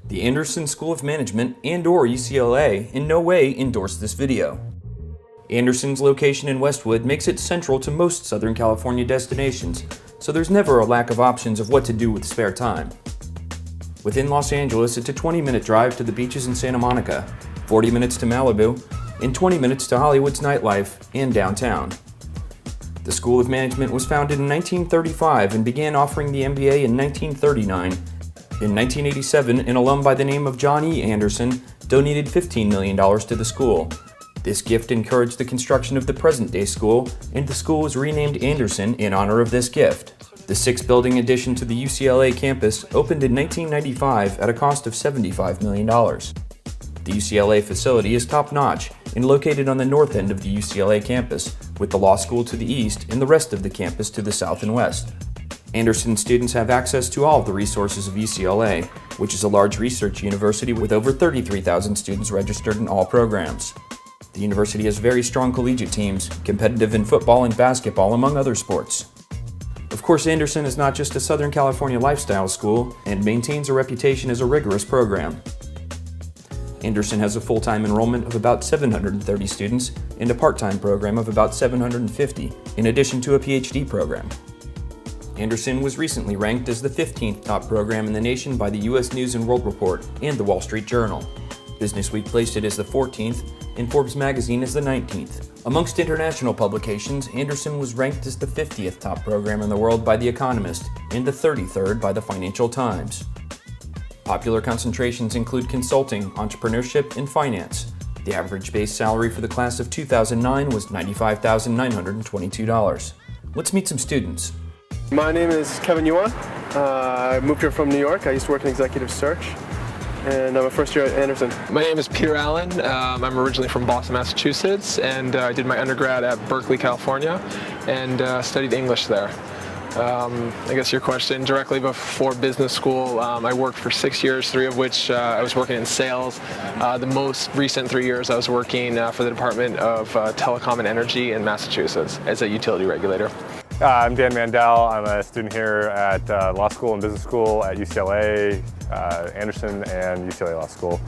The Anderson School of Management and/or UCLA in no way endorse this video. Anderson's location in Westwood makes it central to most Southern California destinations, so there's never a lack of options of what to do with spare time. Within Los Angeles, it's a 20-minute drive to the beaches in Santa Monica, 40 minutes to Malibu, and 20 minutes to Hollywood's nightlife and downtown. The School of Management was founded in 1935 and began offering the MBA in 1939. In 1987, an alum by the name of John E. Anderson donated $15 million to the school. This gift encouraged the construction of the present-day school, and the school was renamed Anderson in honor of this gift. The six-building addition to the UCLA campus opened in 1995 at a cost of $75 million. The UCLA facility is top-notch and located on the north end of the UCLA campus, with the law school to the east and the rest of the campus to the south and west. Anderson students have access to all of the resources of UCLA, which is a large research university with over 33,000 students registered in all programs. The university has very strong collegiate teams, competitive in football and basketball, among other sports. Of course, Anderson is not just a Southern California lifestyle school and maintains a reputation as a rigorous program. Anderson has a full-time enrollment of about 730 students and a part-time program of about 750, in addition to a PhD program. Anderson was recently ranked as the 15th top program in the nation by the U.S. News & World Report and the Wall Street Journal. Business Week placed it as the 14th, and Forbes magazine as the 19th. Amongst international publications, Anderson was ranked as the 50th top program in the world by The Economist and the 33rd by the Financial Times. Popular concentrations include consulting, entrepreneurship, and finance. The average base salary for the class of 2009 was $95,922. Let's meet some students. My name is Kevin Yuan. I moved here from New York. I used to work in executive search, and I'm a first year at Anderson. My name is Peter Allen. I'm originally from Boston, Massachusetts, and I did my undergrad at Berkeley, California, and studied English there. I guess your question, directly before business school, I worked for 6 years, 3 of which I was working in sales. The most recent 3 years I was working for the Department of Telecom and Energy in Massachusetts as a utility regulator. I'm Dan Mandel. I'm a student here at Law School and Business School at UCLA, Anderson, and UCLA Law School.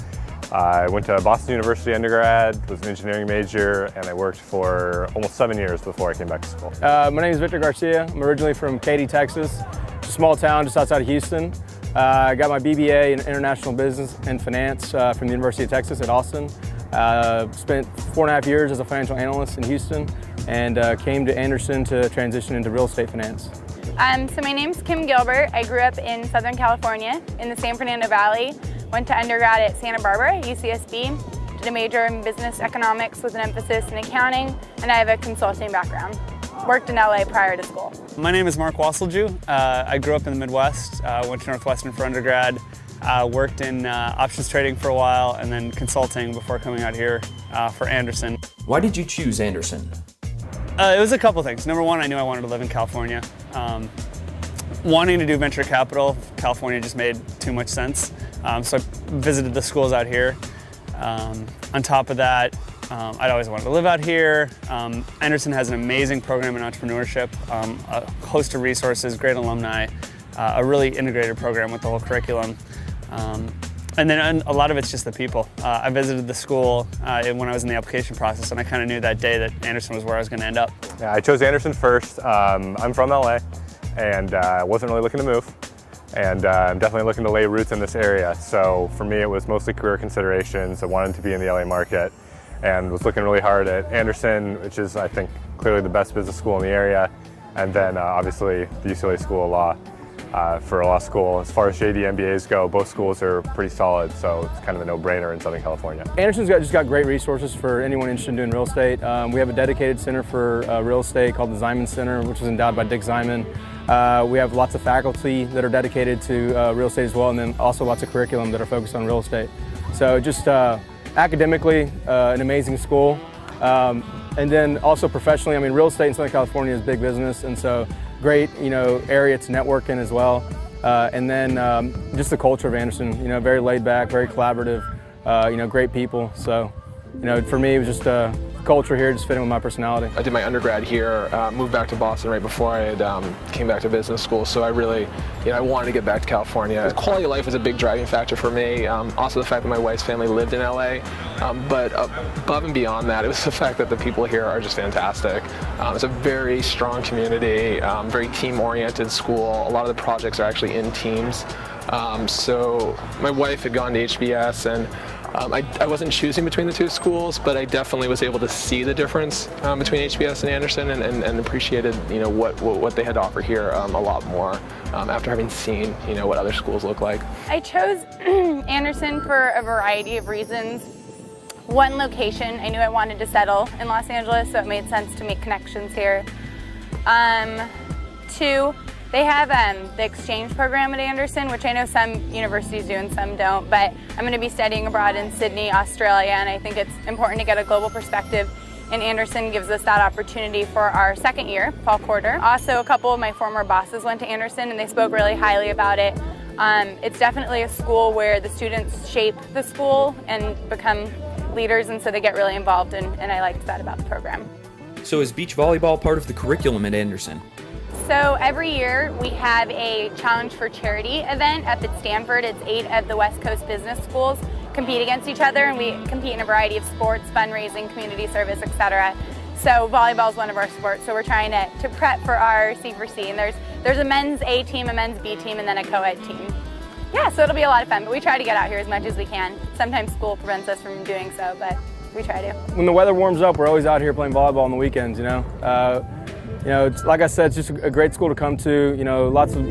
I went to Boston University undergrad, was an engineering major, and I worked for almost 7 years before I came back to school. My name is Victor Garcia. I'm originally from Katy, Texas. It's a small town just outside of Houston. I got my BBA in International Business and Finance from the University of Texas at Austin. Spent 4.5 years as a financial analyst in Houston and came to Anderson to transition into real estate finance. So my name's Kim Gilbert. I grew up in Southern California in the San Fernando Valley. Went to undergrad at Santa Barbara, UCSB. Did a major in business economics with an emphasis in accounting, and I have a consulting background. Worked in LA prior to school. My name is Mark Wasseljew. I grew up in the Midwest, went to Northwestern for undergrad, worked in options trading for a while, and then consulting before coming out here for Anderson. Why did you choose Anderson? It was a couple things. Number one, I knew I wanted to live in California. Wanting to do venture capital, California just made too much sense. So I visited the schools out here. On top of that, I'd always wanted to live out here. Anderson has an amazing program in entrepreneurship, a host of resources, great alumni, a really integrated program with the whole curriculum. And then a lot of it's just the people. I visited the school when I was in the application process, and I kind of knew that day that Anderson was where I was going to end up. Yeah, I chose Anderson first. I'm from LA, and I wasn't really looking to move. And I'm definitely looking to lay roots in this area. So for me, it was mostly career considerations. I wanted to be in the LA market and was looking really hard at Anderson, which is, I think, clearly the best business school in the area. And then obviously the UCLA School of Law for a law school. As far as JD MBAs go, both schools are pretty solid, so it's kind of a no-brainer in Southern California. Anderson's just got great resources for anyone interested in doing real estate. We have a dedicated center for real estate called the Ziman Center, which was endowed by Dick Ziman. We have lots of faculty that are dedicated to real estate as well, and then also lots of curriculum that are focused on real estate. So just academically, an amazing school. And then also professionally, I mean, real estate in Southern California is big business, and so great, area to network in as well. And then just the culture of Anderson, very laid back, very collaborative, great people. So for me, it was just culture here just fitting with my personality. I did my undergrad here, moved back to Boston right before I had came back to business school, so I really, I wanted to get back to California. Quality of life was a big driving factor for me. Also the fact that my wife's family lived in LA, but above and beyond that, it was the fact that the people here are just fantastic. It's a very strong community, very team-oriented school. A lot of the projects are actually in teams. So my wife had gone to HBS, and I wasn't choosing between the two schools, but I definitely was able to see the difference between HBS and Anderson, and appreciated what they had to offer here a lot more after having seen what other schools look like. I chose Anderson for a variety of reasons. One, location. I knew I wanted to settle in Los Angeles, so it made sense to make connections here. Two, they have the exchange program at Anderson, which I know some universities do and some don't, but I'm going to be studying abroad in Sydney, Australia, and I think it's important to get a global perspective, and Anderson gives us that opportunity for our second year, fall quarter. Also, a couple of my former bosses went to Anderson, and they spoke really highly about it. It's definitely a school where the students shape the school and become leaders, and so they get really involved, and I liked that about the program. So is beach volleyball part of the curriculum at Anderson? So every year we have a Challenge for Charity event up at Stanford. It's 8 of the West Coast business schools compete against each other, and we compete in a variety of sports, fundraising, community service, etc. So volleyball is one of our sports, so we're trying to prep for our C4C. And there's a men's A team, a men's B team, and then a co-ed team. Yeah, so it'll be a lot of fun, but we try to get out here as much as we can. Sometimes school prevents us from doing so, but we try to. When the weather warms up, we're always out here playing volleyball on the weekends, it's, like I said, it's just a great school to come to, lots of,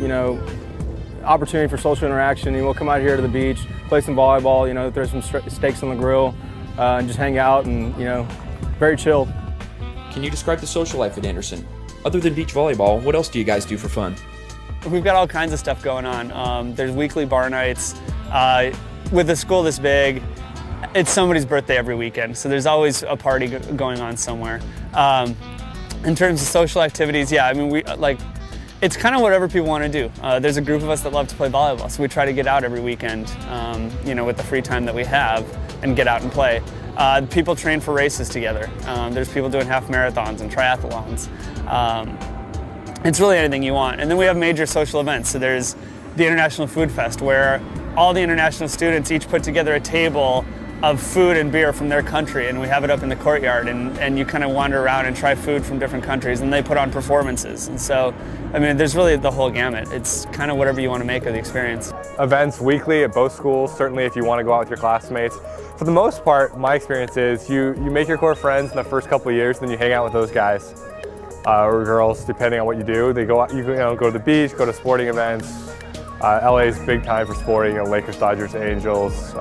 opportunity for social interaction. We'll come out here to the beach, play some volleyball, throw some steaks on the grill, and just hang out and, very chilled. Can you describe the social life at Anderson? Other than beach volleyball, what else do you guys do for fun? We've got all kinds of stuff going on. There's weekly bar nights. With a school this big, it's somebody's birthday every weekend, so there's always a party going on somewhere. In terms of social activities, it's kind of whatever people want to do. There's a group of us that love to play volleyball, so we try to get out every weekend, with the free time that we have, and get out and play. People train for races together. There's people doing half marathons and triathlons. It's really anything you want. And then we have major social events. So there's the International Food Fest, where all the international students each put together a table of food and beer from their country, and we have it up in the courtyard, and you kind of wander around and try food from different countries, and they put on performances. And so, there's really the whole gamut. It's kind of whatever you want to make of the experience. Events weekly at both schools, certainly if you want to go out with your classmates. For the most part, my experience is you make your core friends in the first couple of years, then you hang out with those guys or girls, depending on what you do. They go out, go to the beach, go to sporting events. LA is big time for sporting, Lakers, Dodgers, Angels.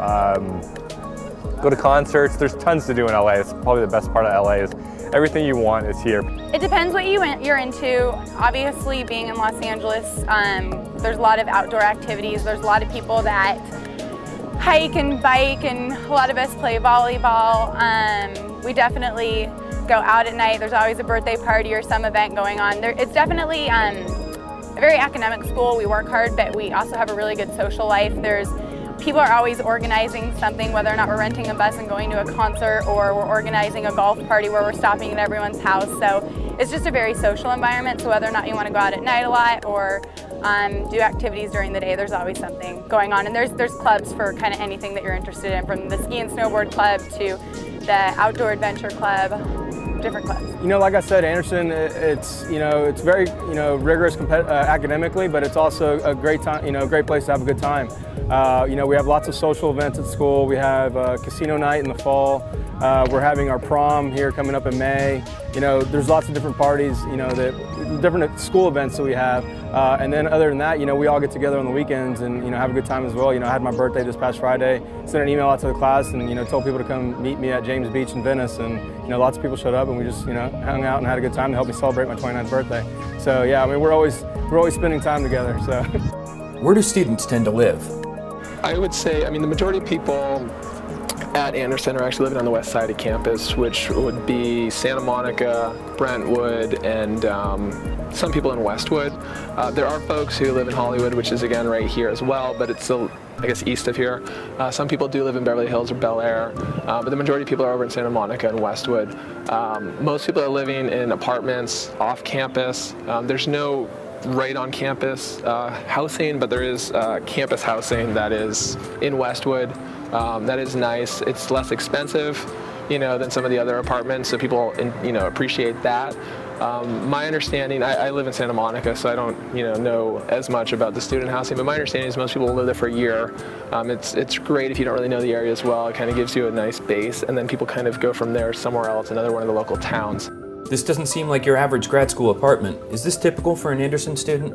Go to concerts. There's tons to do in LA. It's probably the best part of LA is everything you want is here. It depends what you're into. Obviously, being in Los Angeles, there's a lot of outdoor activities. There's a lot of people that hike and bike, and a lot of us play volleyball. We definitely go out at night. There's always a birthday party or some event going on. It's definitely a very academic school. We work hard, but we also have a really good social life. People are always organizing something, whether or not we're renting a bus and going to a concert, or we're organizing a golf party where we're stopping at everyone's house. So it's just a very social environment. So whether or not you want to go out at night a lot or do activities during the day, there's always something going on. And there's clubs for kind of anything that you're interested in, from the ski and snowboard club to the outdoor adventure club, different clubs. Like I said, Anderson, it's very rigorous academically, but it's also a great time, a great place to have a good time. We have lots of social events at school. We have casino night in the fall. We're having our prom here coming up in May. There's lots of different parties, different school events that we have. And then other than that, we all get together on the weekends and, have a good time as well. I had my birthday this past Friday, sent an email out to the class and, told people to come meet me at James Beach in Venice. And, lots of people showed up and we just, hung out and had a good time to help me celebrate my 29th birthday. So yeah, we're always spending time together, so. Where do students tend to live? I would say, the majority of people at Anderson are actually living on the west side of campus, which would be Santa Monica, Brentwood, and some people in Westwood. There are folks who live in Hollywood, which is again right here as well, but it's still, I guess, east of here. Some people do live in Beverly Hills or Bel Air, but the majority of people are over in Santa Monica and Westwood. Most people are living in apartments off campus. There's no right on campus housing, but there is campus housing that is in Westwood. That is nice. It's less expensive, than some of the other apartments, so people, appreciate that. My understanding, I live in Santa Monica, so I don't, know as much about the student housing, but my understanding is most people will live there for a year. It's great if you don't really know the area as well. It kind of gives you a nice base, and then people kind of go from there somewhere else, another one of the local towns. This doesn't seem like your average grad school apartment. Is this typical for an Anderson student?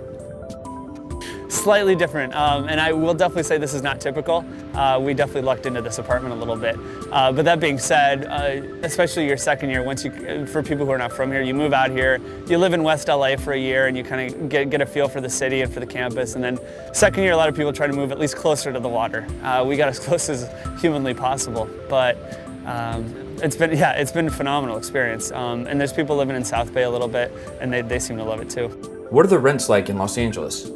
Slightly different, and I will definitely say this is not typical. We definitely lucked into this apartment a little bit. But that being said, especially your second year, for people who are not from here, you move out here, you live in West LA for a year, and you kind of get a feel for the city and for the campus. And then second year, a lot of people try to move at least closer to the water. We got as close as humanly possible, but it's been a phenomenal experience. And there's people living in South Bay a little bit, and they seem to love it too. What are the rents like in Los Angeles?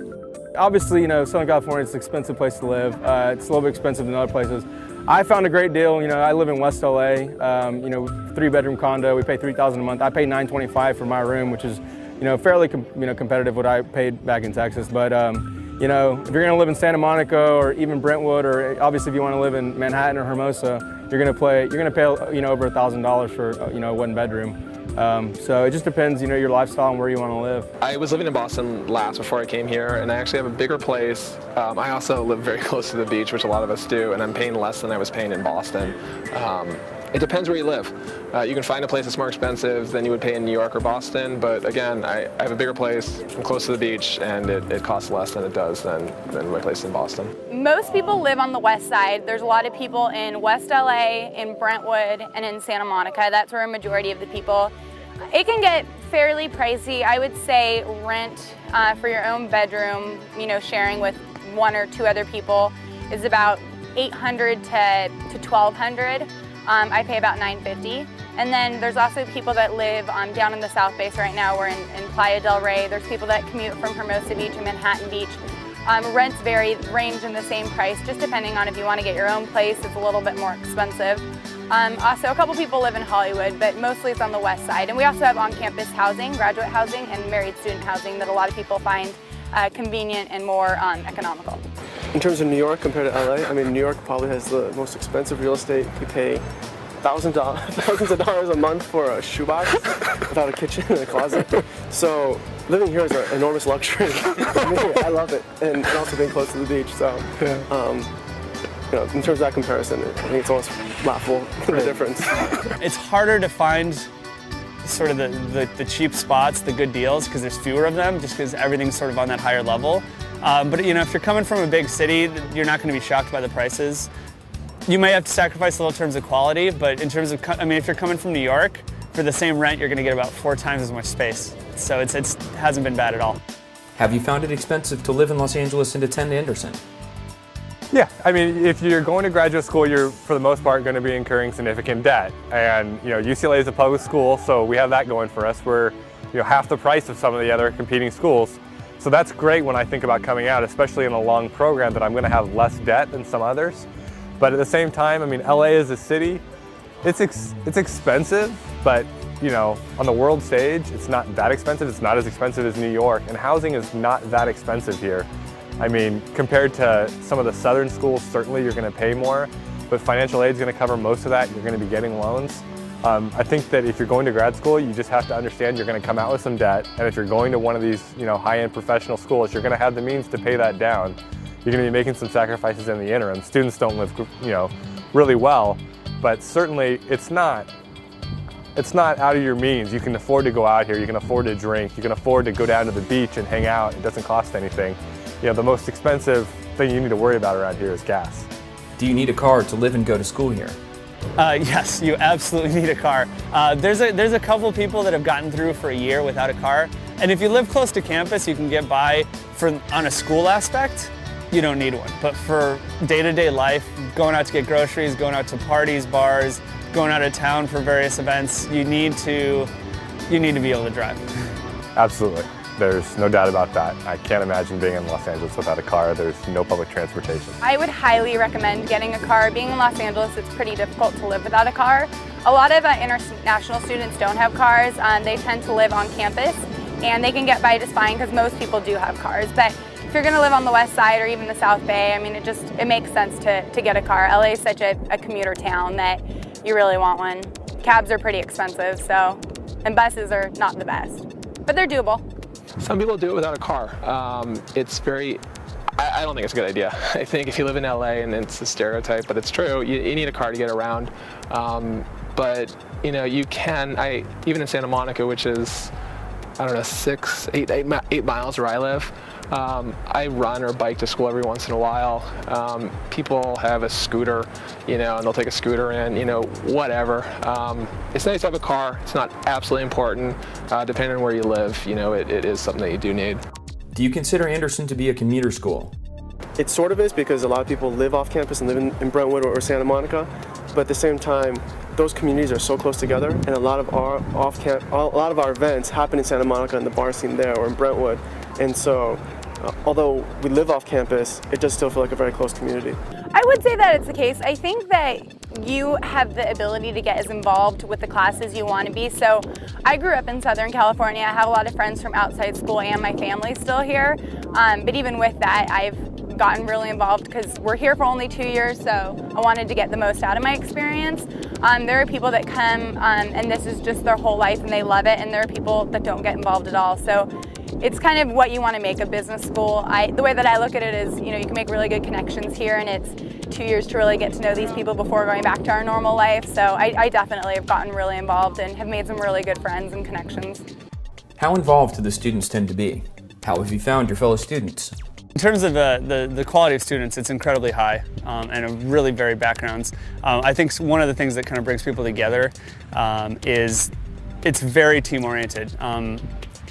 Obviously, Southern California is an expensive place to live. It's a little bit expensive than other places. I found a great deal. I live in West LA. 3-bedroom condo. We pay $3,000 a month. I pay $925 for my room, which is, fairly competitive what I paid back in Texas. But if you're going to live in Santa Monica or even Brentwood, or obviously if you want to live in Manhattan or Hermosa, you're going to pay over $1,000 for a 1-bedroom. So it just depends, your lifestyle and where you want to live. I was living in Boston last before I came here, and I actually have a bigger place. I also live very close to the beach, which a lot of us do, and I'm paying less than I was paying in Boston. It depends where you live. You can find a place that's more expensive than you would pay in New York or Boston, but again, I have a bigger place, I'm close to the beach, and it costs less than it does than my place in Boston. Most people live on the west side. There's a lot of people in West LA, in Brentwood, and in Santa Monica. That's where a majority of the people. It can get fairly pricey. I would say rent for your own bedroom, sharing with 1 or 2 other people, is about $800 to $1,200. I pay about $950. And then there's also people that live down in the South Base right now. We're in Playa del Rey. There's people that commute from Hermosa Beach and Manhattan Beach. Rents range in the same price, just depending on if you want to get your own place, it's a little bit more expensive. Also, a couple people live in Hollywood, but mostly it's on the west side. And we also have on-campus housing, graduate housing, and married student housing that a lot of people find convenient and more economical. In terms of New York compared to LA, New York probably has the most expensive real estate. We pay thousands of dollars a month for a shoebox without a kitchen and a closet. So living here is an enormous luxury. I love it, and also being close to the beach. So. In terms of that comparison, I think it's almost laughable, the difference. It's harder to find sort of the cheap spots, the good deals, because there's fewer of them, just because everything's sort of on that higher level. But if you're coming from a big city, you're not going to be shocked by the prices. You may have to sacrifice a little in terms of quality, but in terms of, if you're coming from New York, for the same rent, you're going to get about 4 times as much space. So it hasn't been bad at all. Have you found it expensive to live in Los Angeles and attend Anderson? Yeah, if you're going to graduate school, you're for the most part going to be incurring significant debt. And UCLA is a public school, so we have that going for us. We're half the price of some of the other competing schools. So that's great when I think about coming out, especially in a long program, that I'm going to have less debt than some others. But at the same time, LA is a city. It's expensive, but on the world stage, it's not that expensive. It's not as expensive as New York, and housing is not that expensive here. Compared to some of the southern schools, certainly you're going to pay more, but financial aid is going to cover most of that. You're going to be getting loans. I think that if you're going to grad school, you just have to understand you're going to come out with some debt, and if you're going to one of these high-end professional schools, you're going to have the means to pay that down. You're going to be making some sacrifices in the interim. Students don't live really well, but certainly it's not out of your means. You can afford to go out here, you can afford to drink, you can afford to go down to the beach and hang out. It doesn't cost anything. The most expensive thing you need to worry about around here is gas. Do you need a car to live and go to school here? Yes, you absolutely need a car. There's a couple people that have gotten through for a year without a car. And if you live close to campus, you can get by on a school aspect. you don't need one. But for day-to-day life, going out to get groceries, going out to parties, bars, going out of town for various events, you need to be able to drive. Absolutely. There's no doubt about that. I can't imagine being in Los Angeles without a car. There's no public transportation. I would highly recommend getting a car. Being in Los Angeles, it's pretty difficult to live without a car. A lot of international students don't have cars. They tend to live on campus, and they can get by just fine because most people do have cars. But if you're going to live on the west side or even the South Bay, I mean, it makes sense to get a car. LA is such a commuter town that you really want one. Cabs are pretty expensive, and buses are not the best, but they're doable. Some people do it without a car. I don't think it's a good idea. I think if you live in LA, and it's a stereotype, but it's true, you need a car to get around. But you can, even in Santa Monica, which is, I don't know, 8 miles where I live, I run or bike to school every once in a while. People have a scooter, and they'll take a scooter in, whatever. It's nice to have a car. It's not absolutely important. Depending on where you live, it is something that you do need. Do you consider Anderson to be a commuter school? It sort of is, because a lot of people live off campus and live in Brentwood or Santa Monica, but at the same time, those communities are so close together, and a lot of our events happen in Santa Monica and the bar scene there, or in Brentwood, and so although we live off campus, it does still feel like a very close community. I would say that it's the case. I think that you have the ability to get as involved with the class as you want to be. So I grew up in Southern California. I have a lot of friends from outside school, and my family's still here. But even with that, I've gotten really involved because we're here for only 2 years, so I wanted to get the most out of my experience. There are people that come and this is just their whole life and they love it, and there are people that don't get involved at all. So it's kind of what you want to make a business school. The way that I look at it is, you can make really good connections here, and it's 2 years to really get to know these people before going back to our normal life. So I definitely have gotten really involved and have made some really good friends and connections. How involved do the students tend to be? How have you found your fellow students? In terms of the quality of students, it's incredibly high and of really varied backgrounds. I think one of the things that kind of brings people together is it's very team-oriented.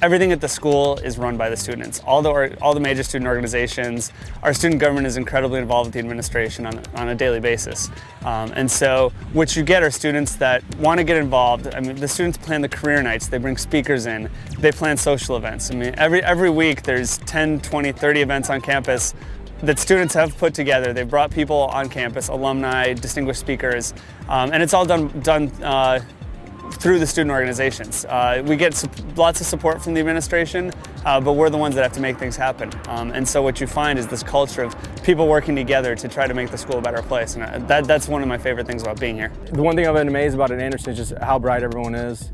Everything at the school is run by the students. All the major student organizations, our student government is incredibly involved with the administration on a daily basis. And so what you get are students that want to get involved. I mean, the students plan the career nights, they bring speakers in, they plan social events. I mean, every week there's 10, 20, 30 events on campus that students have put together. They've brought people on campus, alumni, distinguished speakers, and it's all done through the student organizations. We get lots of support from the administration, but we're the ones that have to make things happen. And so what you find is this culture of people working together to try to make the school a better place. And that's one of my favorite things about being here. The one thing I've been amazed about at Anderson is just how bright everyone is.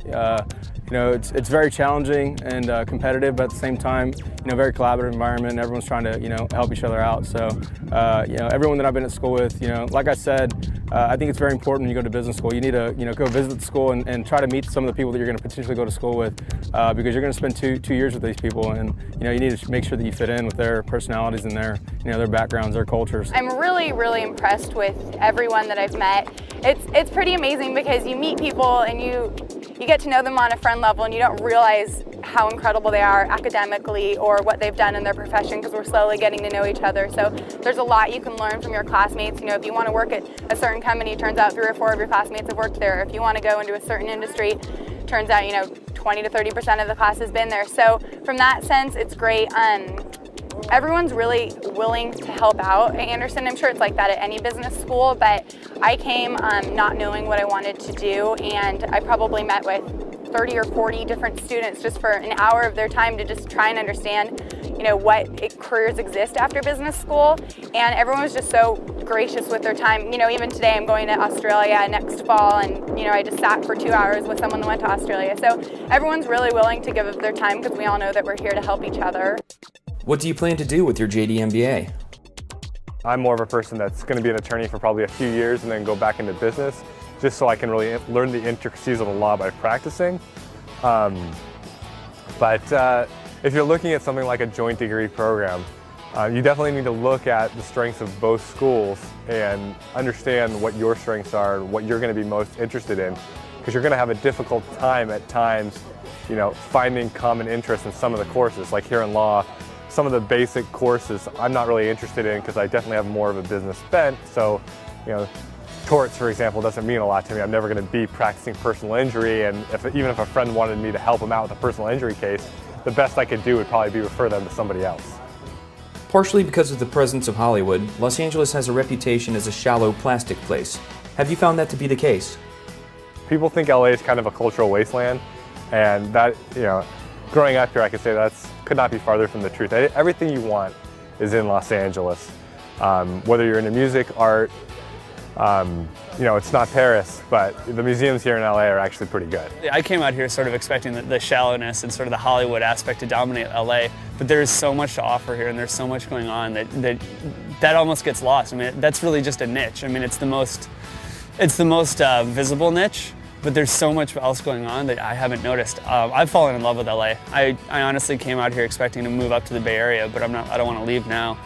It's very challenging and competitive, but at the same time, very collaborative environment. Everyone's trying to, help each other out. So, everyone that I've been at school with, like I said, I think it's very important when you go to business school. You need to, go visit the school and try to meet some of the people that you're going to potentially go to school with, because you're going to spend two years with these people, and you need to make sure that you fit in with their personalities and their backgrounds, their cultures. I'm really, really impressed with everyone that I've met. It's pretty amazing because you meet people and you get to know them on a friend level, and you don't realize how incredible they are academically or what they've done in their profession, because we're slowly getting to know each other. So there's a lot you can learn from your classmates. If you want to work at a certain company, it turns out 3 or 4 of your classmates have worked there. If you want to go into a certain industry, turns out 20 to 30% of the class has been there. So from that sense, it's great. Everyone's really willing to help out at Anderson. I'm sure it's like that at any business school, but I came not knowing what I wanted to do, and I probably met with 30 or 40 different students just for an hour of their time to just try and understand, what careers exist after business school. And everyone was just so gracious with their time. Even today I'm going to Australia next fall, and I just sat for 2 hours with someone that went to Australia. So everyone's really willing to give up their time because we all know that we're here to help each other. What do you plan to do with your JD MBA? I'm more of a person that's going to be an attorney for probably a few years and then go back into business, just so I can really learn the intricacies of the law by practicing. But if you're looking at something like a joint degree program, you definitely need to look at the strengths of both schools and understand what your strengths are and what you're going to be most interested in, because you're going to have a difficult time at times, finding common interest in some of the courses. Like here in law, some of the basic courses I'm not really interested in because I definitely have more of a business bent. So, you know, torts, for example, doesn't mean a lot to me. I'm never going to be practicing personal injury, and even if a friend wanted me to help him out with a personal injury case, the best I could do would probably be refer them to somebody else. Partially because of the presence of Hollywood, Los Angeles has a reputation as a shallow plastic place. Have you found that to be the case? People think LA is kind of a cultural wasteland, and that, you know, growing up here, I could say could not be farther from the truth. Everything you want is in Los Angeles. Whether you're into music, art, you know, it's not Paris, but the museums here in LA are actually pretty good. I came out here sort of expecting the shallowness and sort of the Hollywood aspect to dominate LA, but there's so much to offer here and there's so much going on that almost gets lost. I mean, that's really just a niche. I mean, it's the most visible niche, but there's so much else going on that I haven't noticed. I've fallen in love with LA. I honestly came out here expecting to move up to the Bay Area, but I don't want to leave now.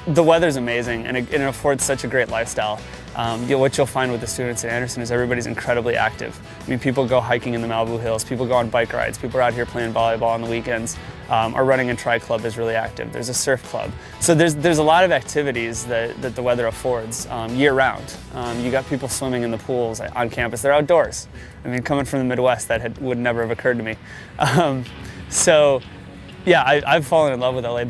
The weather's amazing, and it affords such a great lifestyle. What you'll find with the students at Anderson is everybody's incredibly active. I mean, people go hiking in the Malibu Hills, people go on bike rides, people are out here playing volleyball on the weekends. Our running and tri club is really active. There's a surf club. So there's a lot of activities that the weather affords year round. You got people swimming in the pools on campus. They're outdoors. I mean, coming from the Midwest, that would never have occurred to me. So yeah, I've fallen in love with LA.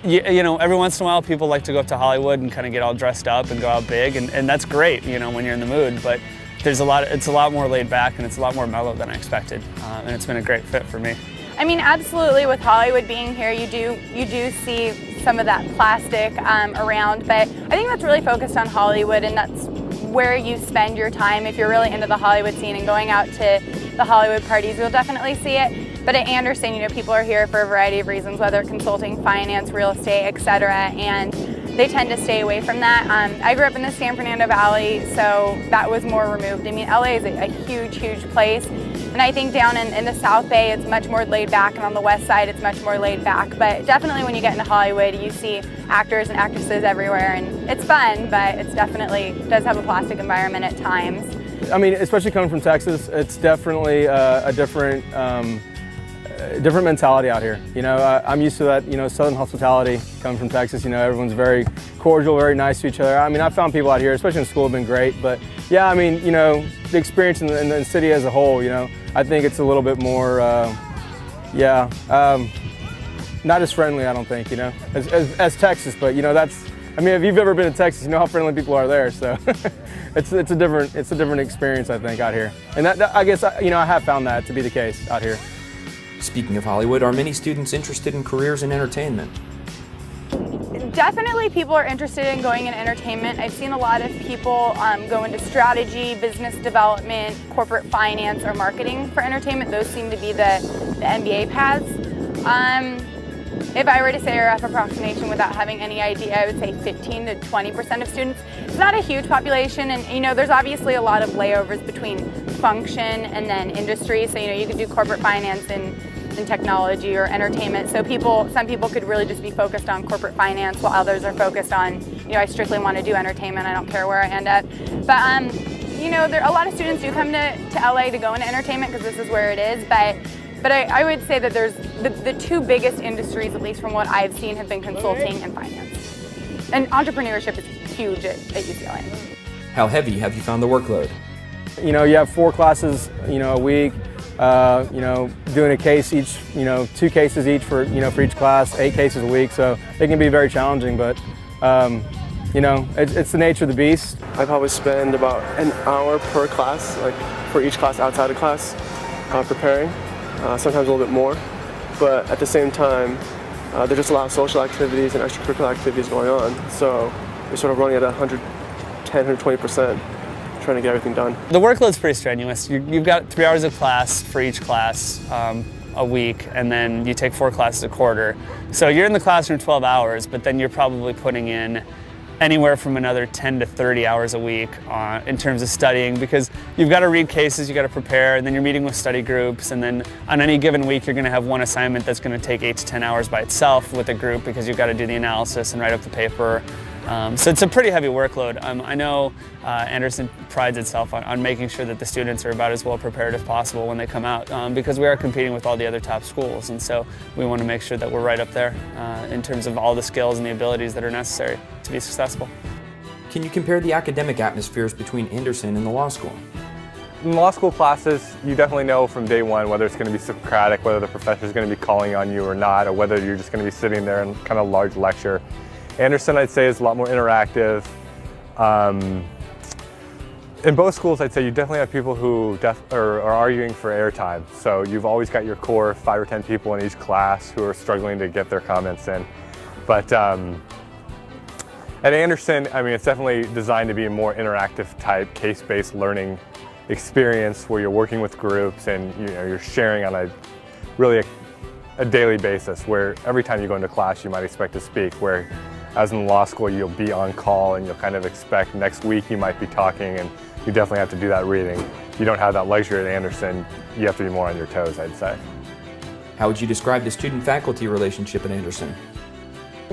You know, every once in a while people like to go up to Hollywood and kind of get all dressed up and go out big, and that's great, you know, when you're in the mood, but it's a lot more laid back and it's a lot more mellow than I expected, and it's been a great fit for me. I mean, absolutely, with Hollywood being here, you do see some of that plastic around, but I think that's really focused on Hollywood, and that's where you spend your time. If you're really into the Hollywood scene and going out to the Hollywood parties, you'll definitely see it. But at Anderson, you know, people are here for a variety of reasons, whether consulting, finance, real estate, etc., and they tend to stay away from that. I grew up in the San Fernando Valley, so that was more removed. I mean, LA is a huge, huge place, and I think down in the South Bay, it's much more laid back, and on the West Side, it's much more laid back. But definitely when you get into Hollywood, you see actors and actresses everywhere, and it's fun, but it's definitely does have a plastic environment at times. I mean, especially coming from Texas, it's definitely a different mentality out here. You know, I'm used to that, you know, Southern hospitality coming from Texas. You know, everyone's very cordial, very nice to each other. I mean, I found people out here, especially in school, have been great. But yeah, I mean, you know, the experience in the city as a whole, you know, I think it's a little bit more, not as friendly, I don't think, you know, as Texas. But, you know, I mean, if you've ever been to Texas, you know how friendly people are there. So it's a different experience, I think, out here. And that I guess, you know, I have found that to be the case out here. Speaking of Hollywood, are many students interested in careers in entertainment? Definitely people are interested in going in entertainment. I've seen a lot of people go into strategy, business development, corporate finance, or marketing for entertainment. Those seem to be the MBA paths. If I were to say a rough approximation without having any idea, I would say 15 to 20% of students. It's not a huge population, and you know, there's obviously a lot of layovers between function and then industry. So you know, you could do corporate finance in technology or entertainment. So some people could really just be focused on corporate finance, while others are focused on, you know, I strictly want to do entertainment. I don't care where I end up. But you know, a lot of students do come to LA to go into entertainment because this is where it is. But I would say that there's the two biggest industries, at least from what I've seen, have been consulting and finance. And entrepreneurship is huge at UCLA. How heavy have you found the workload? You know, you have 4 classes, you know, a week. You know, doing a case each, you know, 2 cases each for each class, 8 cases a week. So it can be very challenging, but you know, it's the nature of the beast. I probably spend about an hour per class, like for each class outside of class, preparing. Sometimes a little bit more, but at the same time, there's just a lot of social activities and extracurricular activities going on. So you're sort of running at 110, 120%, trying to get everything done. The workload's pretty strenuous. You've got 3 hours of class for each class a week, and then you take 4 classes a quarter. So you're in the classroom 12 hours, but then you're probably putting in anywhere from another 10 to 30 hours a week in terms of studying, because you've got to read cases, you've got to prepare, and then you're meeting with study groups, and then on any given week you're going to have one assignment that's going to take 8 to 10 hours by itself with a group, because you've got to do the analysis and write up the paper, So it's a pretty heavy workload. I know Anderson prides itself on making sure that the students are about as well prepared as possible when they come out, because we are competing with all the other top schools, and so we want to make sure that we're right up there in terms of all the skills and the abilities that are necessary to be successful. Can you compare the academic atmospheres between Anderson and the law school? In law school classes, you definitely know from day one whether it's going to be Socratic, whether the professor is going to be calling on you or not, or whether you're just going to be sitting there in kind of large lecture. Anderson, I'd say, is a lot more interactive. In both schools, I'd say you definitely have people who are arguing for airtime. So you've always got your core 5 or 10 people in each class who are struggling to get their comments in. But at Anderson, I mean, it's definitely designed to be a more interactive type, case-based learning experience where you're working with groups and you're sharing on a daily basis, where every time you go into class you might expect to speak, where as in law school you'll be on call and you'll kind of expect next week you might be talking, and you definitely have to do that reading. You don't have that luxury at Anderson. You have to be more on your toes, I'd say. How would you describe the student-faculty relationship at Anderson?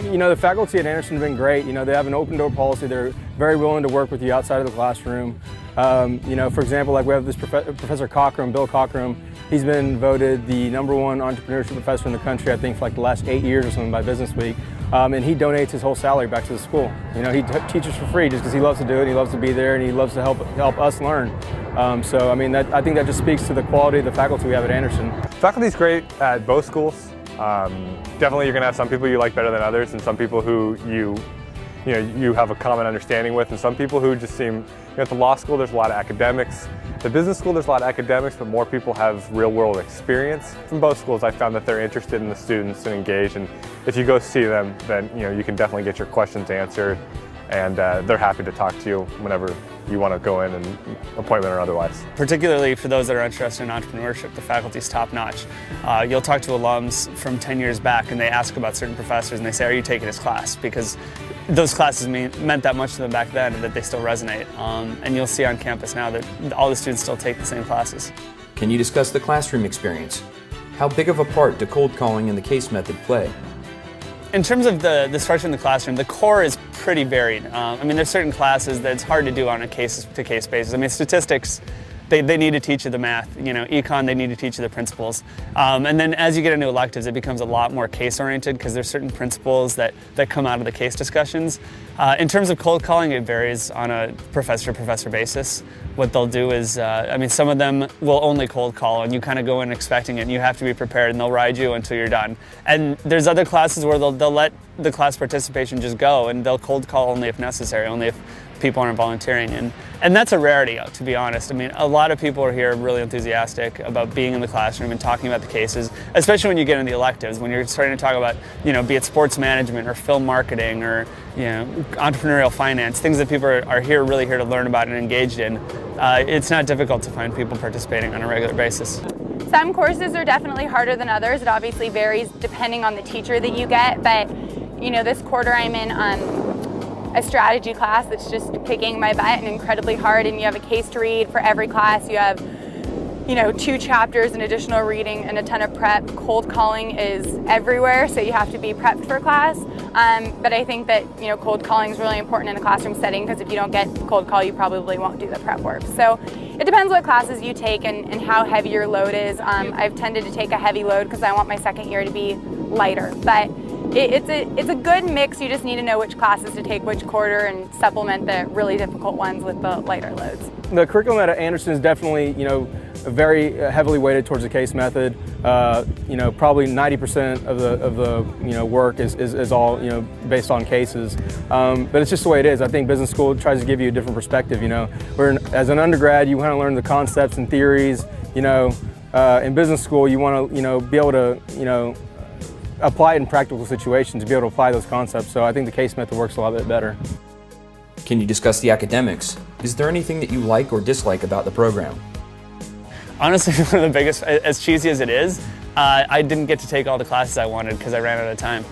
You know, the faculty at Anderson have been great. You know, they have an open door policy. They're very willing to work with you outside of the classroom. You know, for example, like we have this Professor Cockrum, Bill Cockrum. He's been voted the #1 entrepreneurship professor in the country, I think, for like the last 8 years or something by Business Week. And he donates his whole salary back to the school. You know, he teaches for free just because he loves to do it. He loves to be there, and he loves to help us learn. So, I mean, I think that just speaks to the quality of the faculty we have at Anderson. Faculty's great at both schools. Definitely, you're going to have some people you like better than others, and some people who you have a common understanding with, and some people who just seem, at the law school there's a lot of academics. The business school there's a lot of academics, but more people have real world experience. From both schools I found that they're interested in the students and engaged, and if you go see them, then you can definitely get your questions answered, and they're happy to talk to you whenever you want to go in, an appointment or otherwise. Particularly for those that are interested in entrepreneurship, the faculty's top-notch. You'll talk to alums from 10 years back and they ask about certain professors and they say, are you taking his class? Because those classes meant that much to them back then, and that they still resonate. And you'll see on campus now that all the students still take the same classes. Can you discuss the classroom experience? How big of a part do cold calling and the case method play? In terms of the structure in the classroom, the core is pretty varied. I mean, there's certain classes that it's hard to do on a case-to-case basis. I mean, statistics, they need to teach you the math. Econ, they need to teach you the principles. And then as you get into electives, it becomes a lot more case-oriented because there's certain principles that come out of the case discussions. In terms of cold calling, it varies on a professor-to-professor basis. What they'll do is, I mean, some of them will only cold call and you kind of go in expecting it and you have to be prepared, and they'll ride you until you're done. And there's other classes where they'll let the class participation just go, and they'll cold call only if necessary, only if people aren't volunteering. And that's a rarity, to be honest. I mean, a lot of people are here really enthusiastic about being in the classroom and talking about the cases, especially when you get into the electives, when you're starting to talk about, be it sports management or film marketing or, entrepreneurial finance, things that people are really here to learn about and engaged in. It's not difficult to find people participating on a regular basis. Some courses are definitely harder than others. It obviously varies depending on the teacher that you get, but this quarter I'm in a strategy class that's just kicking my butt and incredibly hard, and you have a case to read for every class. You have 2 chapters, an additional reading, and a ton of prep. Cold calling is everywhere, so you have to be prepped for class. But I think that cold calling is really important in a classroom setting, because if you don't get cold call, you probably won't do the prep work. So it depends what classes you take and how heavy your load is. I've tended to take a heavy load because I want my second year to be lighter. But it's a good mix. You just need to know which classes to take which quarter and supplement the really difficult ones with the lighter loads. The curriculum at Anderson is definitely, very heavily weighted towards the case method. Probably 90% of the work is all based on cases. But it's just the way it is. I think business school tries to give you a different perspective. As an undergrad, you want to learn the concepts and theories. In business school, you want to be able to apply it in practical situations, to be able to apply those concepts. So I think the case method works a lot bit better. Can you discuss the academics? Is there anything that you like or dislike about the program? Honestly, one of the biggest, as cheesy as it is, I didn't get to take all the classes I wanted because I ran out of time.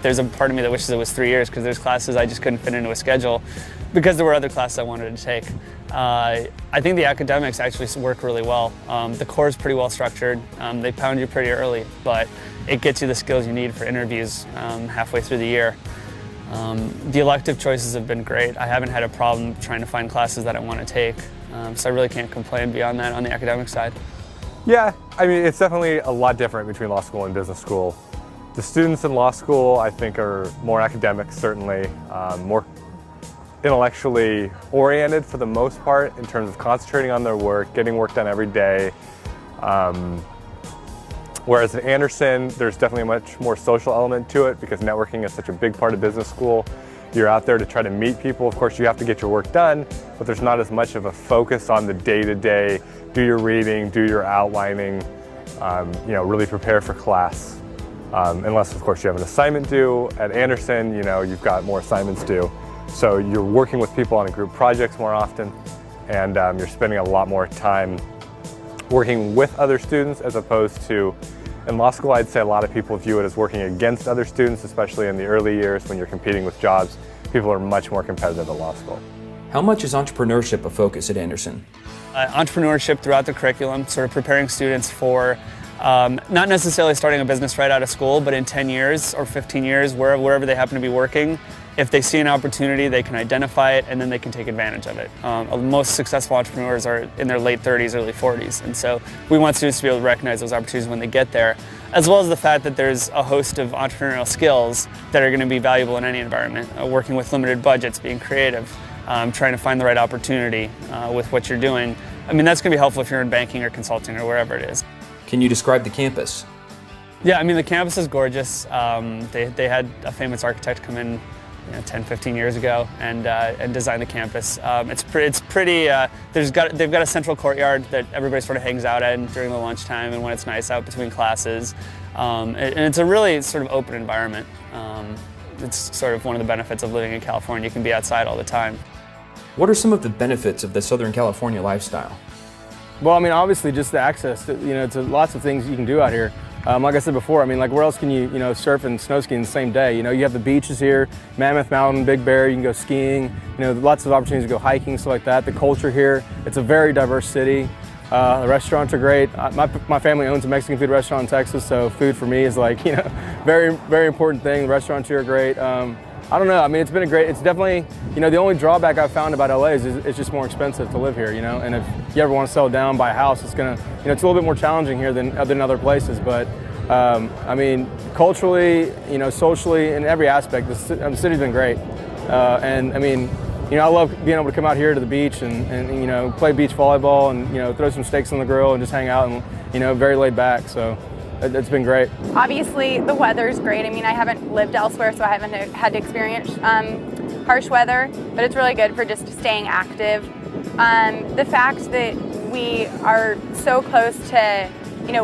There's a part of me that wishes it was 3 years, because there's classes I just couldn't fit into a schedule because there were other classes I wanted to take. I think the academics actually work really well. The core is pretty well structured. They pound you pretty early, but it gets you the skills you need for interviews halfway through the year. The elective choices have been great. I haven't had a problem trying to find classes that I want to take, so I really can't complain beyond that on the academic side. Yeah, I mean, it's definitely a lot different between law school and business school. The students in law school, I think, are more academic, certainly, more intellectually oriented for the most part in terms of concentrating on their work, getting work done every day. Whereas at Anderson, there's definitely a much more social element to it because networking is such a big part of business school. You're out there to try to meet people. Of course, you have to get your work done, but there's not as much of a focus on the day-to-day, do your reading, do your outlining, really prepare for class. Unless, of course, you have an assignment due. At Anderson, you've got more assignments due. So you're working with people on group projects more often, and you're spending a lot more time working with other students as opposed to, in law school, I'd say a lot of people view it as working against other students, especially in the early years when you're competing with jobs. People are much more competitive at law school. How much is entrepreneurship a focus at Anderson? Entrepreneurship throughout the curriculum, sort of preparing students for not necessarily starting a business right out of school, but in 10 years or 15 years, wherever they happen to be working, if they see an opportunity, they can identify it and then they can take advantage of it. Most successful entrepreneurs are in their late 30s, early 40s, and so we want students to be able to recognize those opportunities when they get there, as well as the fact that there's a host of entrepreneurial skills that are going to be valuable in any environment. Working with limited budgets, being creative, trying to find the right opportunity with what you're doing. I mean, that's going to be helpful if you're in banking or consulting or wherever it is. Can you describe the campus? Yeah, I mean, the campus is gorgeous. They had a famous architect come in 10, 15 years ago and design the campus. It's pretty. They've got a central courtyard that everybody sort of hangs out at during the lunchtime and when it's nice out between classes. And it's a really sort of open environment. It's sort of one of the benefits of living in California. You can be outside all the time. What are some of the benefits of the Southern California lifestyle? Well, I mean, obviously just the access to, to lots of things you can do out here. Like I said before, I mean, like where else can you, surf and snow ski in the same day? You have the beaches here, Mammoth Mountain, Big Bear, you can go skiing, lots of opportunities to go hiking, stuff like that. The culture here, it's a very diverse city. The restaurants are great. My family owns a Mexican food restaurant in Texas, so food for me is like, very, very important thing. The restaurants here are great. I don't know, I mean, it's definitely, the only drawback I've found about LA is it's just more expensive to live here, and if you ever want to settle down, buy a house, it's gonna, it's a little bit more challenging here than other places, but I mean, culturally, socially, in every aspect, the city's been great. And I mean, I love being able to come out here to the beach and play beach volleyball and, throw some steaks on the grill and just hang out and, very laid back, so. It's been great. Obviously, the weather's great. I mean, I haven't lived elsewhere, so I haven't had to experience harsh weather, but it's really good for just staying active. The fact that we are so close to,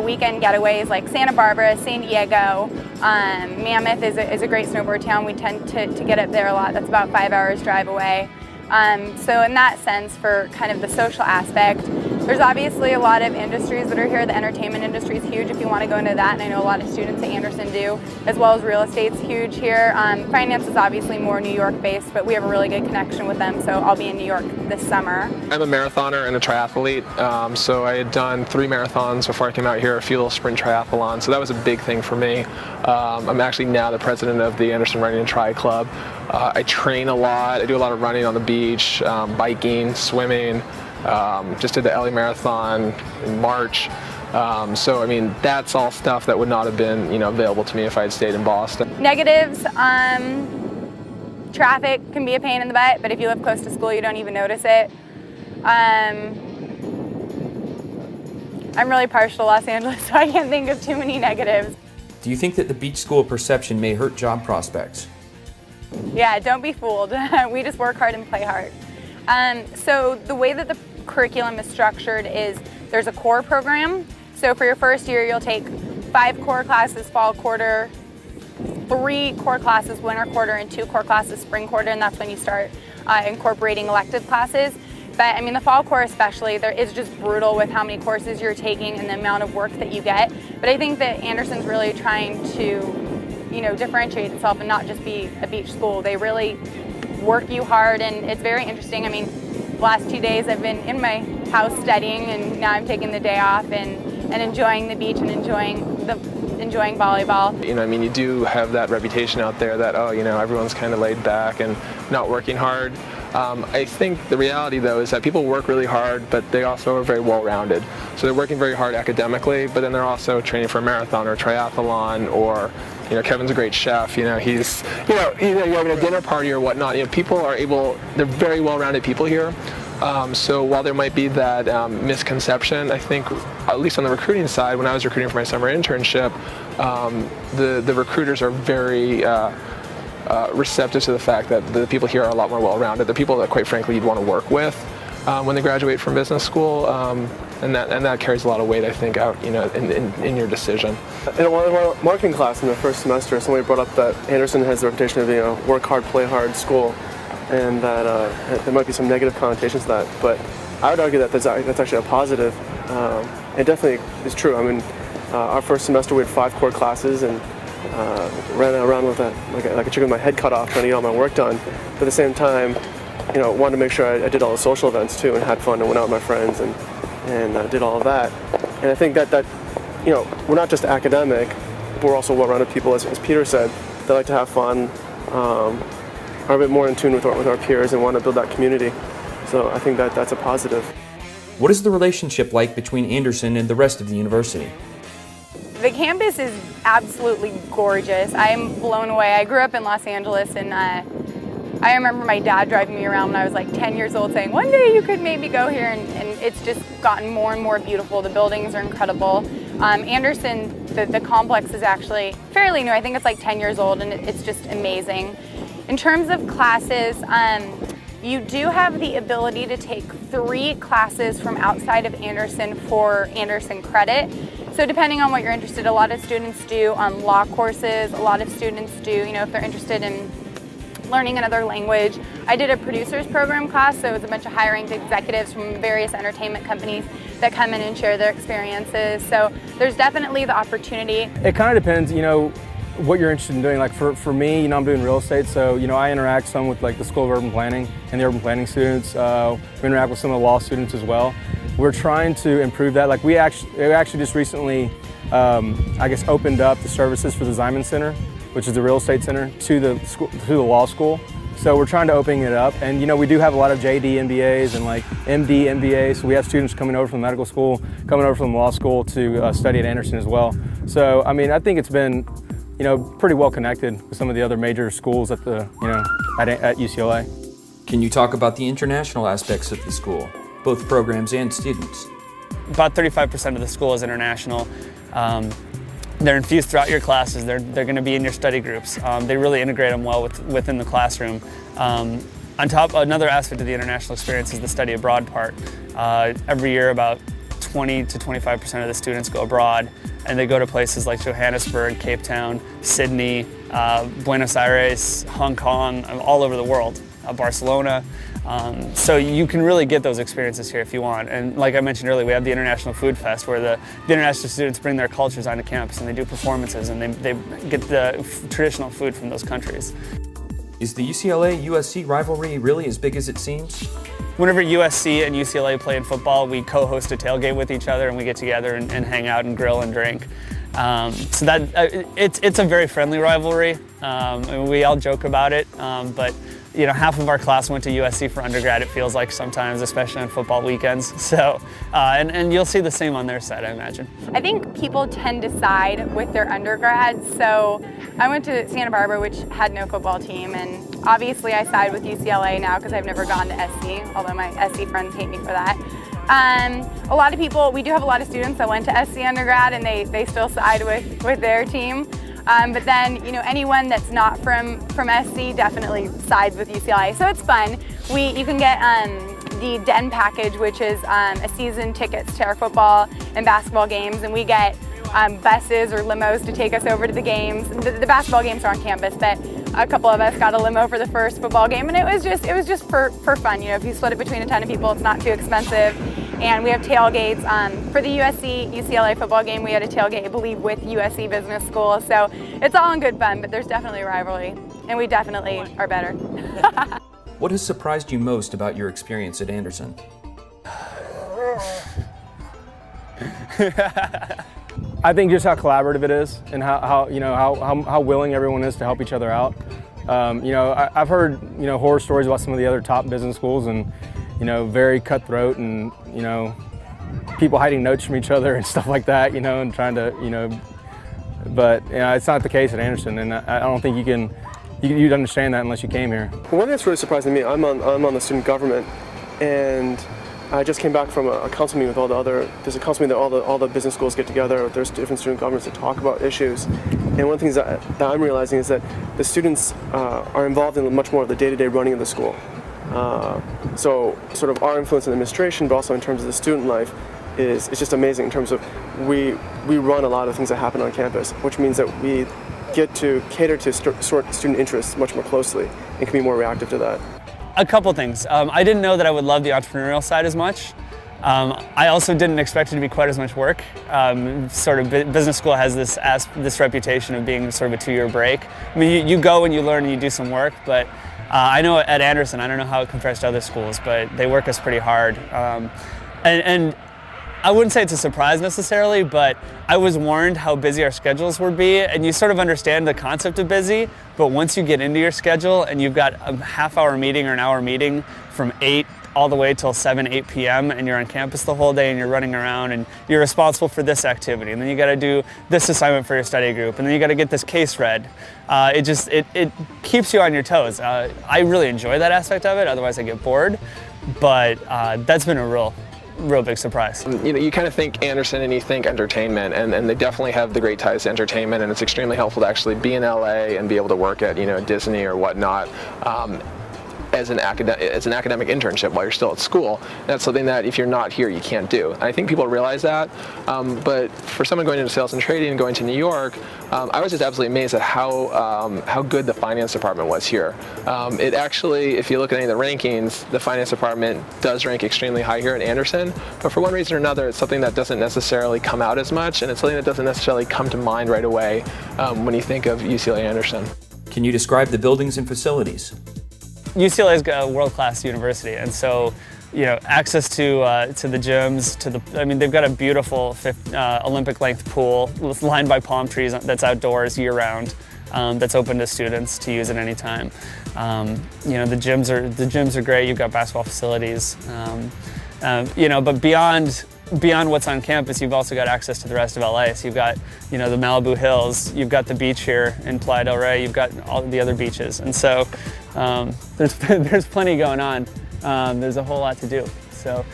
weekend getaways like Santa Barbara, San Diego, Mammoth is a great snowboard town. We tend to get up there a lot. That's about 5 hours drive away. So in that sense, for kind of the social aspect, there's obviously a lot of industries that are here. The entertainment industry is huge if you want to go into that, and I know a lot of students at Anderson do, as well as real estate's huge here. Finance is obviously more New York based, but we have a really good connection with them, so I'll be in New York this summer. I'm a marathoner and a triathlete, so I had done 3 marathons before I came out here, a few little sprint triathlons, so that was a big thing for me. I'm actually now the president of the Anderson Running and Tri Club. I train a lot. I do a lot of running on the beach, biking, swimming. Just did the LA Marathon in March. So I mean, that's all stuff that would not have been, available to me if I had stayed in Boston. Negatives, traffic can be a pain in the butt, but if you live close to school, you don't even notice it. I'm really partial to Los Angeles, so I can't think of too many negatives. Do you think that the beach school perception may hurt job prospects? Yeah, don't be fooled. We just work hard and play hard. So the way that the curriculum is structured is there's a core program. So for your first year, you'll take 5 core classes fall quarter, 3 core classes winter quarter, and 2 core classes spring quarter, and that's when you start incorporating elective classes. But I mean, the fall core especially, it's just brutal with how many courses you're taking and the amount of work that you get. But I think that Anderson's really trying to, differentiate itself and not just be a beach school. They really work you hard, and it's very interesting. I mean, the last 2 days I've been in my house studying, and now I'm taking the day off and enjoying the beach and enjoying enjoying volleyball. You know, I mean, you do have that reputation out there that, oh, you know, everyone's kind of laid back and not working hard. I think the reality, though, is that people work really hard, but they also are very well-rounded. So they're working very hard academically, but then they're also training for a marathon or a triathlon, or, you know, Kevin's a great chef. You know, he's, you're having a dinner party or whatnot. You know, people are they're very well-rounded people here. So while there might be that misconception, I think, at least on the recruiting side, when I was recruiting for my summer internship, the recruiters are very receptive to the fact that the people here are a lot more well-rounded. The people that, quite frankly, you'd want to work with when they graduate from business school, and that carries a lot of weight, I think, out, you know, in your decision. In our marketing class in the first semester, somebody brought up that Anderson has the reputation of being a work hard, play hard school, and that there might be some negative connotations to that. But I would argue that that's actually a positive. It definitely is true. I mean, our first semester we had 5 core classes, and ran around with like a chicken with my head cut off trying to get all my work done. But at the same time, you know, wanted to make sure I did all the social events too and had fun and went out with my friends and did all of that. And I think that you know, we're not just academic, but we're also well-rounded people, as Peter said, that like to have fun, are a bit more in tune with our peers and want to build that community. So I think that's a positive. What is the relationship like between Anderson and the rest of the university? The campus is absolutely gorgeous. I'm blown away. I grew up in Los Angeles, and I remember my dad driving me around when I was like 10 years old saying, one day you could maybe go here, and it's just gotten more and more beautiful. The buildings are incredible. Anderson, the complex is actually fairly new. I think it's like 10 years old, and it's just amazing. In terms of classes, you do have the ability to take 3 classes from outside of Anderson for Anderson credit. So depending on what you're interested, a lot of students do law courses, a lot of students do, you know, if they're interested in learning another language. I did a producers program class, so it was a bunch of high-ranked executives from various entertainment companies that come in and share their experiences. So there's definitely the opportunity. It kind of depends, you know, what you're interested in doing. Like for me, you know, I'm doing real estate, so, you know, I interact some with like the School of Urban Planning and the urban planning students. We interact with some of the law students as well. We're trying to improve that. Like we actually just recently, I guess, opened up the services for the Ziman Center, which is the real estate center, to the law school. So we're trying to open it up, and you know, we do have a lot of JD MBAs and like MD MBAs. So we have students coming over from the medical school, coming over from the law school to study at Anderson as well. So I mean, I think it's been, you know, pretty well connected with some of the other major schools at the, you know, at UCLA. Can you talk about the international aspects of the school, both programs and students? About 35% of the school is international. They're infused throughout your classes. They're going to be in your study groups. They really integrate them well within the classroom. On top, another aspect of the international experience is the study abroad part. Every year, about 20 to 25% of the students go abroad, and they go to places like Johannesburg, Cape Town, Sydney, Buenos Aires, Hong Kong, all over the world, Barcelona. So you can really get those experiences here if you want. And like I mentioned earlier, we have the International Food Fest where the international students bring their cultures onto campus and they do performances and they get the traditional food from those countries. Is the UCLA-USC rivalry really as big as it seems? Whenever USC and UCLA play in football, we co-host a tailgate with each other and we get together and hang out and grill and drink. So that it's a very friendly rivalry. And we all joke about it, but you know, half of our class went to USC for undergrad, it feels like sometimes, especially on football weekends. So, and you'll see the same on their side, I imagine. I think people tend to side with their undergrads. So I went to Santa Barbara, which had no football team, and obviously I side with UCLA now because I've never gone to SC, although my SC friends hate me for that. A lot of people, we do have a lot of students that went to SC undergrad and they still side with their team. But then, you know, anyone that's not from SC definitely sides with UCLA. So it's fun. You can get the Den package, which is a season tickets to our football and basketball games, and we get buses or limos to take us over to the games. The basketball games are on campus, but a couple of us got a limo for the first football game, and it was just for fun. You know, if you split it between a ton of people, it's not too expensive. And we have tailgates. For the USC-UCLA football game, we had a tailgate, I believe, with USC Business School. So it's all in good fun, but there's definitely a rivalry, and we definitely are better. What has surprised you most about your experience at Anderson? I think just how collaborative it is, and how willing everyone is to help each other out. I've heard horror stories about some of the other top business schools, and very cutthroat, and people hiding notes from each other and stuff like that, and trying to but it's not the case at Anderson, and I don't think you'd understand that unless you came here. One thing that's really surprising to me, I'm on the student government, and I just came back from a council meeting with there's a council meeting that all the business schools get together. There's different student governments to talk about issues. And one of the things that I'm realizing is that the students are involved in much more of the day-to-day running of the school. So sort of our influence in administration, but also in terms of the student life, is just amazing in terms of we run a lot of things that happen on campus, which means that we get to cater to student interests much more closely and can be more reactive to that. A couple things. I didn't know that I would love the entrepreneurial side as much. I also didn't expect it to be quite as much work. Sort of business school has this reputation of being sort of a 2-year break. I mean, you go and you learn and you do some work, but I know at Anderson, I don't know how it compares to other schools, but they work us pretty hard. And I wouldn't say it's a surprise necessarily, but I was warned how busy our schedules would be, and you sort of understand the concept of busy, but once you get into your schedule and you've got a half-hour meeting or an hour meeting from 8 all the way till 8 p.m. and you're on campus the whole day and you're running around and you're responsible for this activity, and then you got to do this assignment for your study group, and then you got to get this case read. It keeps you on your toes. I really enjoy that aspect of it, otherwise I get bored, but that's been a real big surprise. You kind of think Anderson and you think entertainment, and they definitely have the great ties to entertainment, and it's extremely helpful to actually be in LA and be able to work at Disney or whatnot. As an academic internship while you're still at school. That's something that if you're not here, you can't do. And I think people realize that, but for someone going into sales and trading and going to New York, I was just absolutely amazed at how good the finance department was here. It actually, if you look at any of the rankings, the finance department does rank extremely high here at Anderson, but for one reason or another, it's something that doesn't necessarily come out as much, and it's something that doesn't necessarily come to mind right away when you think of UCLA-Anderson. Can you describe the buildings and facilities? UCLA is a world-class university, and so access to the gyms, they've got a beautiful Olympic-length pool lined by palm trees that's outdoors year-round, that's open to students to use at any time. The gyms are great. You've got basketball facilities, but beyond what's on campus, you've also got access to the rest of LA. So you've got, the Malibu Hills, you've got the beach here in Playa del Rey, you've got all the other beaches. And so there's plenty going on. There's a whole lot to do. So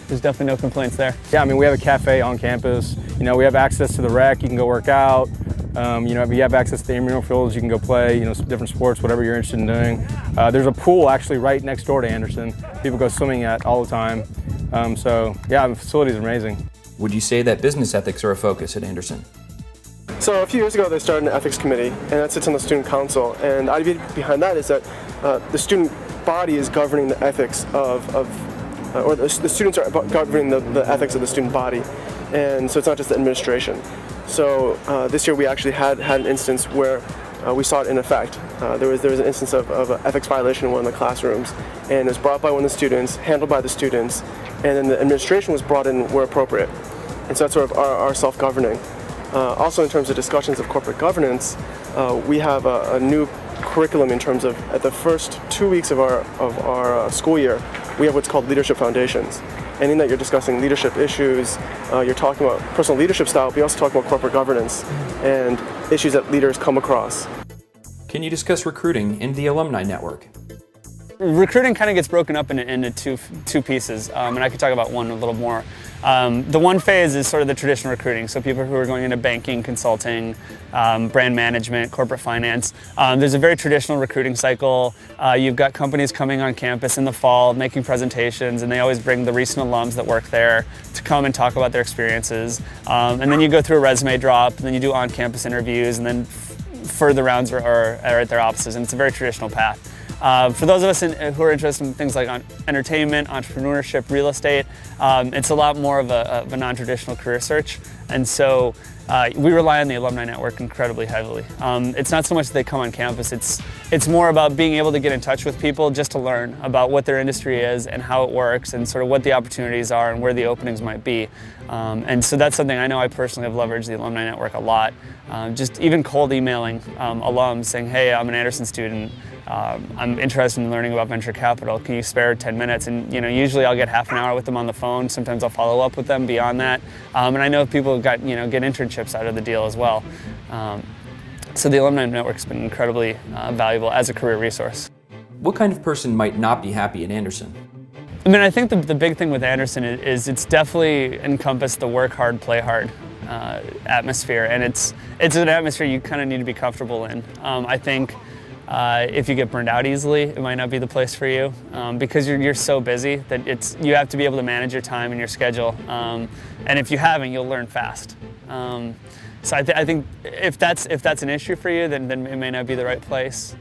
there's definitely no complaints there. Yeah, we have a cafe on campus. We have access to the rec, you can go work out. You have access to the intramural fields, you can go play, different sports, whatever you're interested in doing. There's a pool actually right next door to Anderson. People go swimming at all the time. The facility is amazing. Would you say that business ethics are a focus at Anderson? So a few years ago, they started an ethics committee, and that sits on the student council. And the idea behind that is that the student body is governing the ethics or the students are governing the ethics of the student body. And so it's not just the administration. So this year we actually had an instance where we saw it in effect. There was an instance of an ethics violation in one of the classrooms, and it was brought by one of the students, handled by the students, and then the administration was brought in where appropriate. And so that's sort of our self-governing. Also in terms of discussions of corporate governance, we have a new curriculum in terms of at the first 2 weeks of our school year, we have what's called leadership foundations. And in that you're discussing leadership issues, you're talking about personal leadership style, but you also talk about corporate governance and issues that leaders come across. Can you discuss recruiting in the alumni network? Recruiting kind of gets broken up into two pieces, and I could talk about one a little more. The one phase is sort of the traditional recruiting, so people who are going into banking, consulting, brand management, corporate finance. There's a very traditional recruiting cycle. You've got companies coming on campus in the fall making presentations, and they always bring the recent alums that work there to come and talk about their experiences. And then you go through a resume drop, and then you do on-campus interviews, and then further rounds are at their offices, and it's a very traditional path. For those of us who are interested in things like entertainment, entrepreneurship, real estate, it's a lot more of a non-traditional career search. And so we rely on the alumni network incredibly heavily. It's not so much that they come on campus, it's more about being able to get in touch with people just to learn about what their industry is and how it works and sort of what the opportunities are and where the openings might be. And so that's something I know I personally have leveraged the alumni network a lot. Just even cold emailing alums saying, hey, I'm an Anderson student. I'm interested in learning about venture capital. Can you spare 10 minutes? And usually I'll get half an hour with them on the phone. Sometimes I'll follow up with them beyond that. And I know people get internships out of the deal as well. So the alumni network's been incredibly valuable as a career resource. What kind of person might not be happy at Anderson? I mean, I think the big thing with Anderson is it's definitely encompassed the work hard, play hard atmosphere, and it's an atmosphere you kind of need to be comfortable in. I think if you get burned out easily, it might not be the place for you because you're so busy that you have to be able to manage your time and your schedule. And if you haven't, you'll learn fast. So I think if that's an issue for you, then it may not be the right place.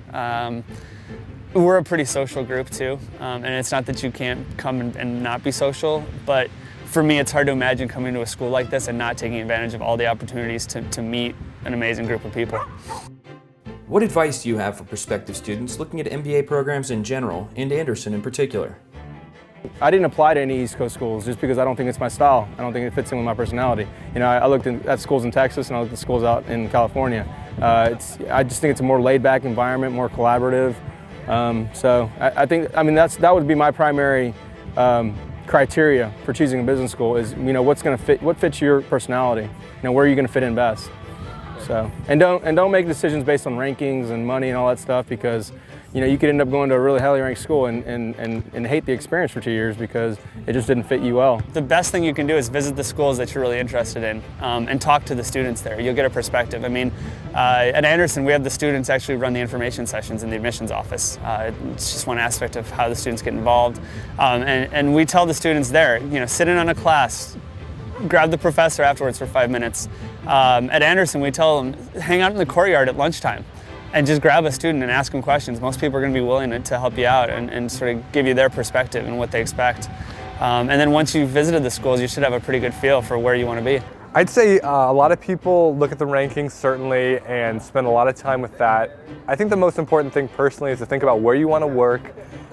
We're a pretty social group too, and it's not that you can't come and not be social, but for me it's hard to imagine coming to a school like this and not taking advantage of all the opportunities to meet an amazing group of people. What advice do you have for prospective students looking at MBA programs in general and Anderson in particular? I didn't apply to any East Coast schools just because I don't think it's my style. I don't think it fits in with my personality. I looked at schools in Texas and I looked at schools out in California. I just think it's a more laid-back environment, more collaborative. So I think that would be my primary criteria for choosing a business school is what fits your personality. Where are you going to fit in best? So and don't make decisions based on rankings and money and all that stuff because you could end up going to a really highly ranked school and hate the experience for 2 years because it just didn't fit you well. The best thing you can do is visit the schools that you're really interested in and talk to the students there. You'll get a perspective. I mean, at Anderson, we have the students actually run the information sessions in the admissions office. It's just one aspect of how the students get involved. And we tell the students there, sit in on a class, grab the professor afterwards for 5 minutes. At Anderson, we tell them, hang out in the courtyard at lunchtime and just grab a student and ask them questions. Most people are going to be willing to help you out and sort of give you their perspective and what they expect. And then once you've visited the schools, you should have a pretty good feel for where you want to be. I'd say a lot of people look at the rankings certainly and spend a lot of time with that. I think the most important thing personally is to think about where you want to work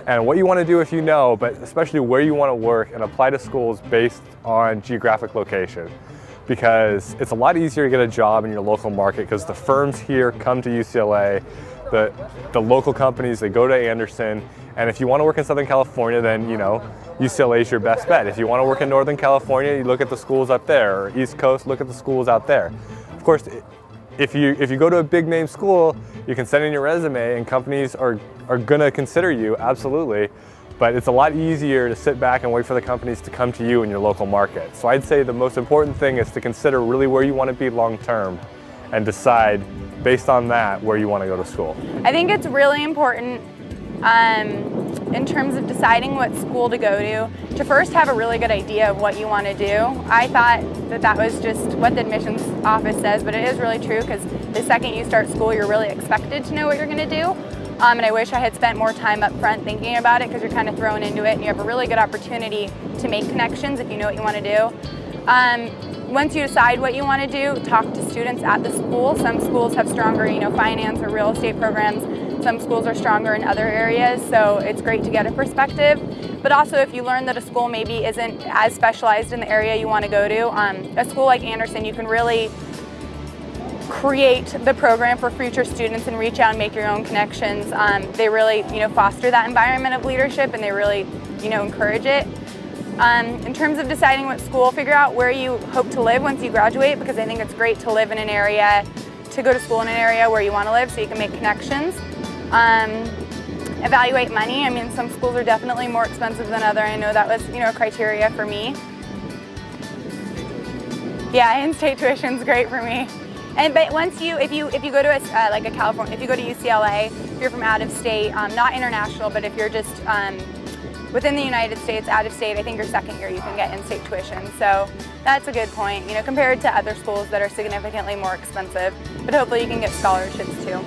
and what you want to do if you know, but especially where you want to work and apply to schools based on geographic location. Because it's a lot easier to get a job in your local market because the firms here come to UCLA, the local companies, they go to Anderson, and if you want to work in Southern California, then UCLA is your best bet. If you want to work in Northern California, you look at the schools up there, or East Coast, look at the schools out there. Of course, if you go to a big name school, you can send in your resume and companies are going to consider you, absolutely. But it's a lot easier to sit back and wait for the companies to come to you in your local market. So I'd say the most important thing is to consider really where you want to be long term and decide based on that where you want to go to school. I think it's really important in terms of deciding what school to go to first have a really good idea of what you want to do. I thought that was just what the admissions office says, but it is really true because the second you start school, you're really expected to know what you're going to do. And I wish I had spent more time up front thinking about it because you're kind of thrown into it and you have a really good opportunity to make connections if you know what you want to do. Once you decide what you want to do, talk to students at the school. Some schools have stronger, finance or real estate programs. Some schools are stronger in other areas, so it's great to get a perspective. But also if you learn that a school maybe isn't as specialized in the area you want to go to, a school like Anderson, you can really create the program for future students and reach out and make your own connections. They really, foster that environment of leadership and they really, encourage it. In terms of deciding what school, figure out where you hope to live once you graduate because I think it's great to live in an area, to go to school in an area where you want to live so you can make connections. Evaluate money. I mean, some schools are definitely more expensive than others. I know that was, a criteria for me. Yeah, in-state tuition's great for me. But once if you go to a California, if you go to UCLA, if you're from out of state, not international, but if you're just within the United States, out of state, I think your second year you can get in-state tuition. So that's a good point, compared to other schools that are significantly more expensive. But hopefully you can get scholarships too.